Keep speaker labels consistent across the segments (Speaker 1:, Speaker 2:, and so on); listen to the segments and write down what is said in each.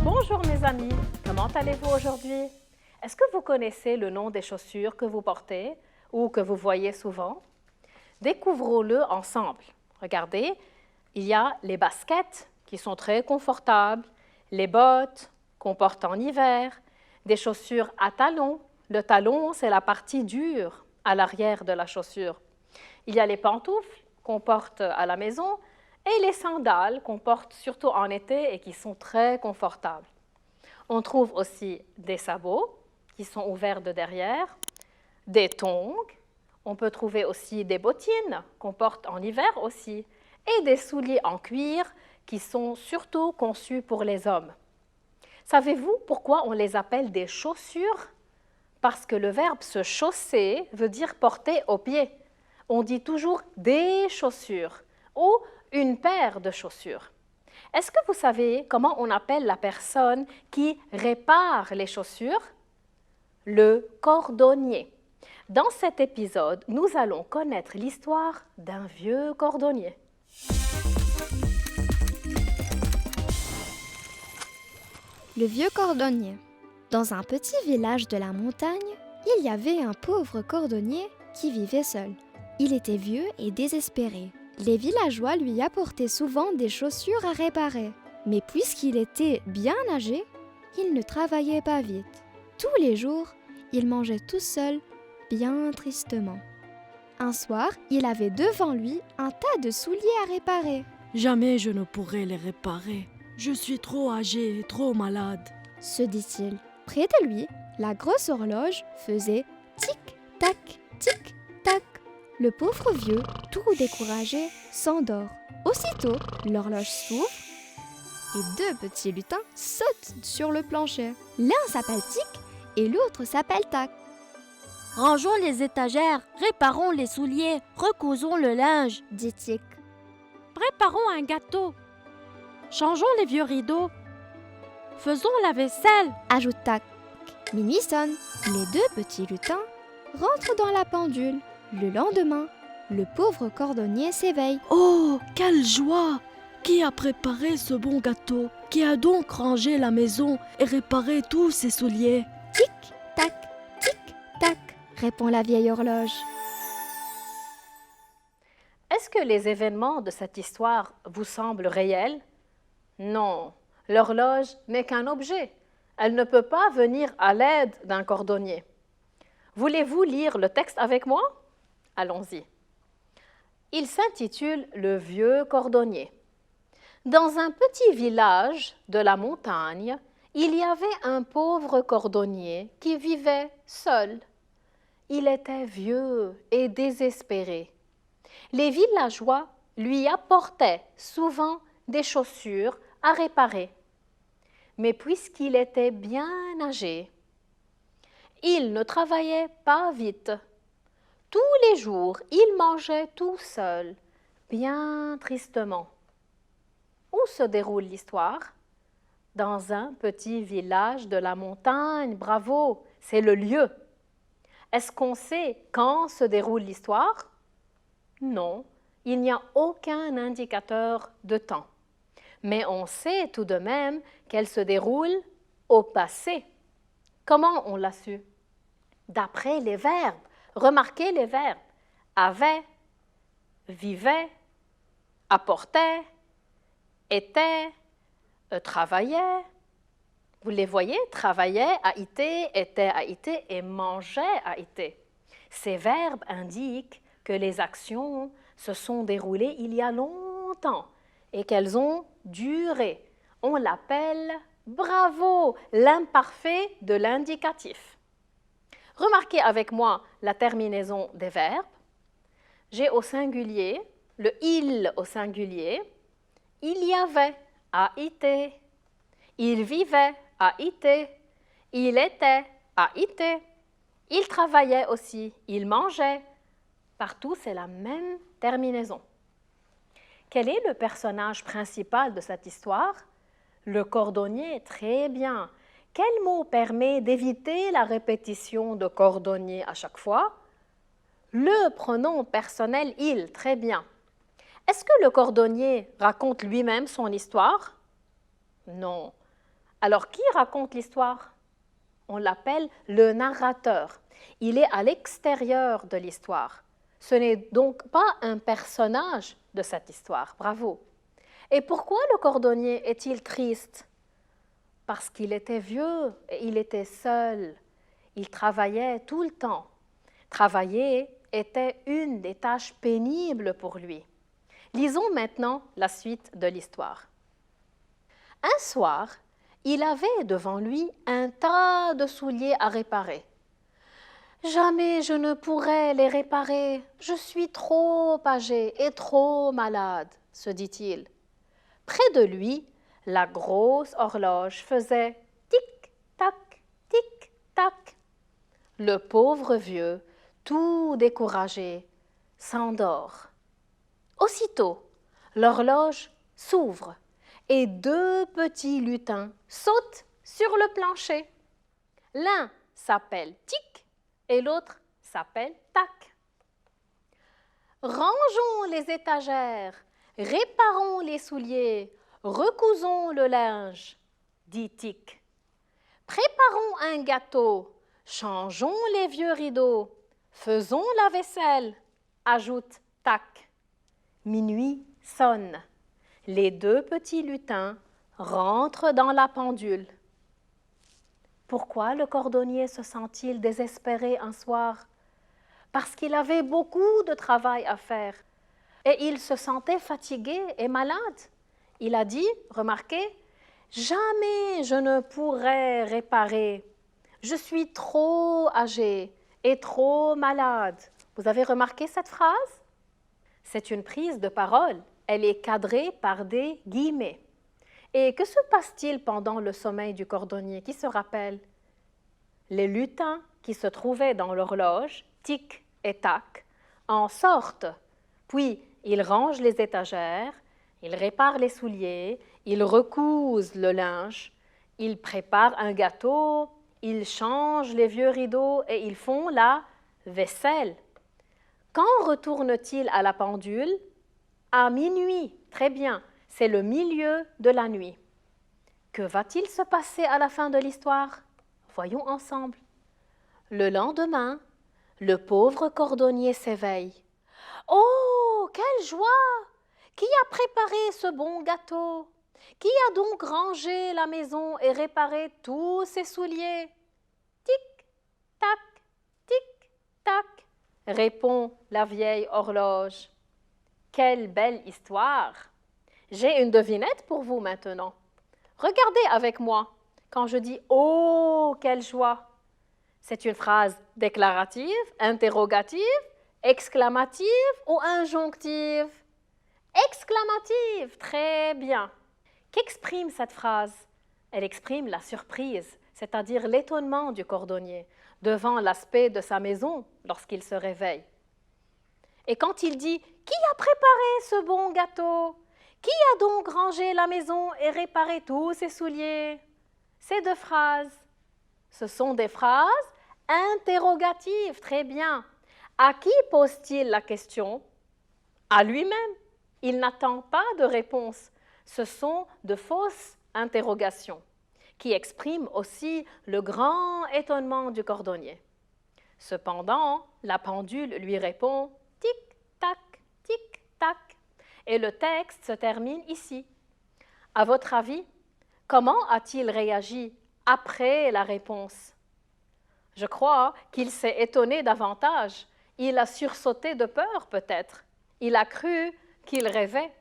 Speaker 1: Bonjour mes amis, comment allez-vous aujourd'hui? Est-ce que vous connaissez le nom des chaussures que vous portez ou que vous voyez souvent? Découvrons-le ensemble. Regardez, il y a les baskets qui sont très confortables, les bottes qu'on porte en hiver, des chaussures à talons. Le talon, c'est la partie dure à l'arrière de la chaussure. Il y a les pantoufles qu'on porte à la maison et les sandales qu'on porte surtout en été et qui sont très confortables. On trouve aussi des sabots qui sont ouverts de derrière, des tongs, on peut trouver aussi des bottines qu'on porte en hiver aussi et des souliers en cuir qui sont surtout conçus pour les hommes. Savez-vous pourquoi on les appelle des chaussures? Parce que le verbe se chausser veut dire porter aux pieds. On dit toujours des chaussures ou une paire de chaussures. Est-ce que vous savez comment on appelle la personne qui répare les chaussures? Le cordonnier. Dans cet épisode, nous allons connaître l'histoire d'un vieux cordonnier.
Speaker 2: Le vieux cordonnier. Dans un petit village de la montagne, il y avait un pauvre cordonnier qui vivait seul. Il était vieux et désespéré. Les villageois lui apportaient souvent des chaussures à réparer. Mais puisqu'il était bien âgé, il ne travaillait pas vite. Tous les jours, il mangeait tout seul, bien tristement. Un soir, il avait devant lui un tas de souliers à réparer.
Speaker 3: Jamais je ne pourrai les réparer. Je suis trop âgé et trop malade,
Speaker 2: Se dit-il. Près de lui, la grosse horloge faisait tic-tac, tic-tac. Le pauvre vieux, tout découragé, s'endort. Aussitôt, l'horloge s'ouvre et deux petits lutins sautent sur le plancher. L'un s'appelle Tic et l'autre s'appelle Tac.
Speaker 4: Rangeons les étagères, réparons les souliers, recousons le linge,
Speaker 2: Dit Tic.
Speaker 4: préparons un gâteau, changeons les vieux rideaux, faisons la vaisselle.
Speaker 2: Ajoute Tac. Minuit sonne. Les deux petits lutins rentrent dans la pendule. Le lendemain, le pauvre cordonnier s'éveille.
Speaker 3: Oh, quelle joie! Qui a préparé ce bon gâteau? Qui a donc rangé la maison et réparé tous ses souliers?
Speaker 2: Tic-tac, tic-tac, répond la vieille horloge.
Speaker 1: Est-ce que les événements de cette histoire vous semblent réels? Non, l'horloge n'est qu'un objet. Elle ne peut pas venir à l'aide d'un cordonnier. Voulez-vous lire le texte avec moi? Allons-y. Il s'intitule « Le vieux cordonnier ». Dans un petit village de la montagne, il y avait un pauvre cordonnier qui vivait seul. Il était vieux et désespéré. Les villageois lui apportaient souvent des chaussures à réparer. Mais puisqu'il était bien âgé, il ne travaillait pas vite. Tous les jours, il mangeait tout seul, bien tristement. Où se déroule l'histoire? Dans un petit village de la montagne. Bravo, c'est le lieu. Est-ce qu'on sait quand se déroule l'histoire? Non, il n'y a aucun indicateur de temps. Mais on sait tout de même qu'elle se déroule au passé. Comment on l'a su? D'après les verbes. Remarquez les verbes. Avait, vivait, apportait, était, travaillait. Vous les voyez? Travaillait, a été, était, a été et mangeait, a été. Ces verbes indiquent que les actions se sont déroulées il y a longtemps et qu'elles ont duré. On l'appelle bravo, l'imparfait de l'indicatif. Remarquez avec moi la terminaison des verbes. J'ai au singulier, le il au singulier. Il y avait, a été. Il vivait, a été. Il était, a été. Il travaillait aussi, il mangeait. Partout, c'est la même terminaison. Quel est le personnage principal de cette histoire? Le cordonnier, très bien. Quel mot permet d'éviter la répétition de cordonnier à chaque fois? Le pronom personnel « il », très bien. Est-ce que le cordonnier raconte lui-même son histoire? Non. Alors, qui raconte l'histoire? On l'appelle le narrateur. Il est à l'extérieur de l'histoire. Ce n'est donc pas un personnage de cette histoire. Bravo. Et pourquoi le cordonnier est-il triste? Parce qu'il était vieux et il était seul. Il travaillait tout le temps. Travailler était une des tâches pénibles pour lui. Lisons maintenant la suite de l'histoire. Un soir, il avait devant lui un tas de souliers à réparer. « Jamais je ne pourrai les réparer, je suis trop âgé et trop malade, » se dit-il. Près de lui, la grosse horloge faisait tic-tac, tic-tac. Le pauvre vieux, tout découragé, s'endort. Aussitôt, l'horloge s'ouvre et deux petits lutins sautent sur le plancher. L'un s'appelle Tic et l'autre s'appelle Tac. Rangeons les étagères, réparons les souliers, recousons le linge, dit Tic. Préparons un gâteau, changeons les vieux rideaux, faisons la vaisselle, ajoute Tac. Minuit sonne. Les deux petits lutins rentrent dans la pendule. Pourquoi le cordonnier se sent-il désespéré un soir? Parce qu'il avait beaucoup de travail à faire et il se sentait fatigué et malade. Il a dit, remarquez, « Jamais je ne pourrai réparer. Je suis trop âgé et trop malade. » Vous avez remarqué cette phrase? C'est une prise de parole. Elle est cadrée par des guillemets. Et que se passe-t-il pendant le sommeil du cordonnier? Qui se rappelle? Les lutins qui se trouvaient dans l'horloge, tic et tac, en sortent. Puis, ils rangent les étagères, ils réparent les souliers, ils recousent le linge, ils préparent un gâteau, ils changent les vieux rideaux et ils font la vaisselle. Quand retournent-ils à la pendule? À minuit, très bien, c'est le milieu de la nuit. Que va-t-il se passer à la fin de l'histoire? Voyons ensemble. Le lendemain, le pauvre cordonnier s'éveille. « Oh, quelle joie! Qui a préparé ce bon gâteau? Qui a donc rangé la maison et réparé tous ses souliers? » Tic, tac, tic, tac, répond la vieille horloge. Quelle belle histoire! J'ai une devinette pour vous maintenant. Regardez avec moi quand je dis « Oh, quelle joie !» C'est une phrase déclarative, interrogative, exclamative ou injonctive? Exclamative, très bien. Qu'exprime cette phrase? Elle exprime la surprise, c'est-à-dire l'étonnement du cordonnier devant l'aspect de sa maison lorsqu'il se réveille. Et quand il dit « Qui a préparé ce bon gâteau? Qui a donc rangé la maison et réparé tous ses souliers ?» Ces deux phrases, ce sont des phrases interrogatives, très bien. À qui pose-t-il la question? À lui-même. Il n'attend pas de réponse. Ce sont de fausses interrogations qui expriment aussi le grand étonnement du cordonnier. Cependant, la pendule lui répond « tic-tac, tic-tac » et le texte se termine ici. À votre avis, comment a-t-il réagi après la réponse? Je crois qu'il s'est étonné davantage. Il a sursauté de peur peut-être. Il a cru qu'il rêvait.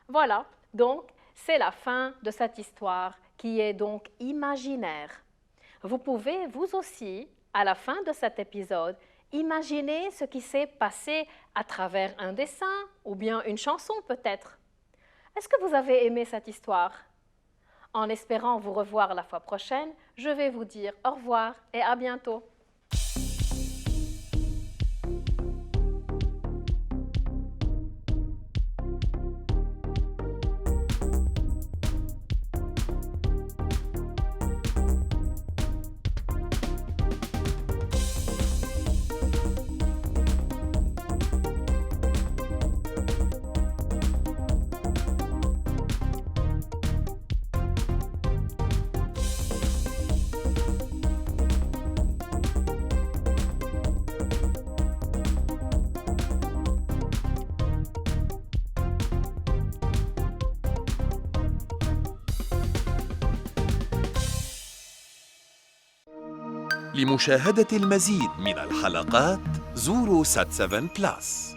Speaker 1: Voilà, donc c'est la fin de cette histoire qui est donc imaginaire. Vous pouvez vous aussi, à la fin de cet épisode, imaginer ce qui s'est passé à travers un dessin ou bien une chanson peut-être. Est-ce que vous avez aimé cette histoire? En espérant vous revoir la fois prochaine, je vais vous dire au revoir et à bientôt.
Speaker 5: لمشاهدة المزيد من الحلقات زوروا سات 7 بلاس.